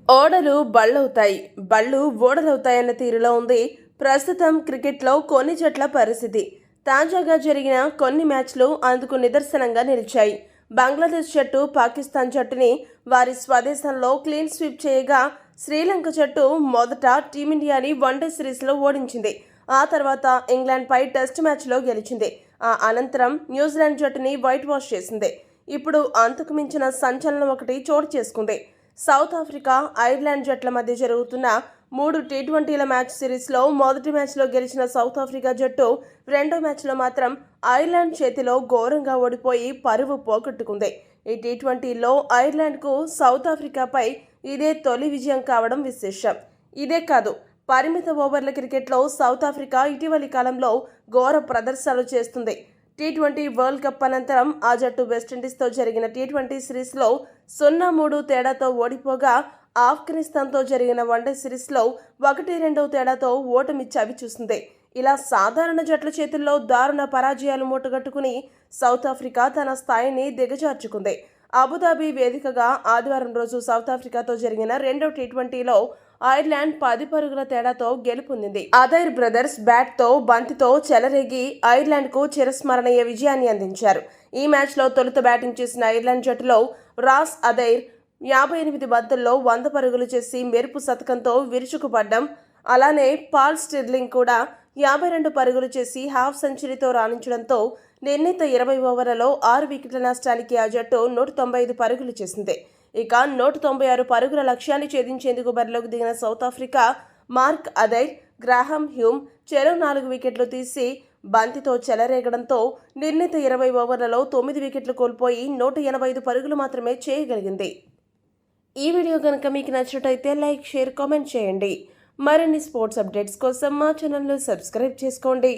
ఓడలు బళ్ళవుతాయి, బళ్ళు ఓడలవుతాయన్న తీరులో ఉంది ప్రస్తుతం క్రికెట్లో కొన్ని జట్ల పరిస్థితి. తాజాగా జరిగిన కొన్ని మ్యాచ్లు అందుకు నిదర్శనంగా నిలిచాయి. బంగ్లాదేశ్ జట్టు పాకిస్తాన్ జట్టుని వారి స్వదేశంలో క్లీన్ స్వీప్ చేయగా, శ్రీలంక జట్టు మొదట టీమిండియాని వన్డే సిరీస్లో ఓడించింది. ఆ తర్వాత ఇంగ్లాండ్పై టెస్ట్ మ్యాచ్లో గెలిచింది. ఆ అనంతరం న్యూజిలాండ్ జట్టుని వైట్ వాష్ చేసింది. ఇప్పుడు అంతకు మించిన సంచలనం ఒకటి చోటు చేసుకుంది. సౌత్ ఆఫ్రికా, ఐర్లాండ్ జట్ల మధ్య జరుగుతున్న 3 టీ20ల మ్యాచ్ సిరీస్లో మొదటి మ్యాచ్లో గెలిచిన సౌత్ ఆఫ్రికా జట్టు రెండో మ్యాచ్లో మాత్రం ఐర్లాండ్ చేతిలో ఘోరంగా ఓడిపోయి పరువు పోగొట్టుకుంది. ఈ టీ20లో ఐర్లాండ్కు సౌత్ ఆఫ్రికాపై ఇదే తొలి విజయం కావడం విశేషం. ఇదే కాదు, పరిమిత ఓవర్ల క్రికెట్లో సౌత్ ఆఫ్రికా ఇటీవలి కాలంలో ఘోర ప్రదర్శనలు చేస్తుంది. టీ20 వరల్డ్ కప్ అనంతరం ఆ జట్టు వెస్టిండీస్తో జరిగిన టీ20 సిరీస్లో 0-3 తేడాతో ఓడిపోగా, ఆఫ్ఘనిస్తాన్తో జరిగిన వన్డే సిరీస్లో 1-2 తేడాతో ఓటమి చవిచూసింది. ఇలా సాధారణ జట్ల చేతుల్లో దారుణ పరాజయాలు మూటగట్టుకుని సౌత్ ఆఫ్రికా తన స్థాయిని దిగజార్చుకుంది. అబుదాబి వేదికగా ఆదివారం రోజు సౌత్ ఆఫ్రికాతో జరిగిన రెండో టీ20లో ఐర్లాండ్ 10 పరుగుల తేడాతో గెలుపొందింది. అదైర్ బ్రదర్స్ బ్యాట్తో బంతితో చెలరేగి ఐర్లాండ్కు చిరస్మరణీయ విజయాన్ని అందించారు. ఈ మ్యాచ్లో తొలుత బ్యాటింగ్ చేసిన ఐర్లాండ్ జట్టులో రాస్ అదైర్ 58 బంతుల్లో 100 పరుగులు చేసి మెరుపు శతకంతో విరుచుకుపడ్డం. అలానే పాల్ స్టిర్లింగ్ కూడా 52 పరుగులు చేసి హాఫ్ సెంచరీతో రాణించడంతో నిర్ణీత 20 ఓవర్లలో 6 వికెట్ల నష్టానికి ఆ జట్టు 195 పరుగులు చేసింది. ఇక 196 పరుగుల లక్ష్యాన్ని ఛేదించేందుకు బరిలోకి దిగిన South Africa Mark Adair, Graham Hume చెరో 4 వికెట్లు తీసి బంతితో చెలరేగడంతో నిర్ణీత 20 ఓవర్లలో 9 వికెట్లు కోల్పోయి 185 పరుగులు మాత్రమే చేయగలిగింది. ఈ వీడియో కనుక మీకు నచ్చినట్టయితే లైక్, షేర్, కామెంట్ చేయండి. మరిన్ని స్పోర్ట్స్ అప్డేట్స్ కోసం మా ఛానల్ను సబ్స్క్రైబ్ చేసుకోండి.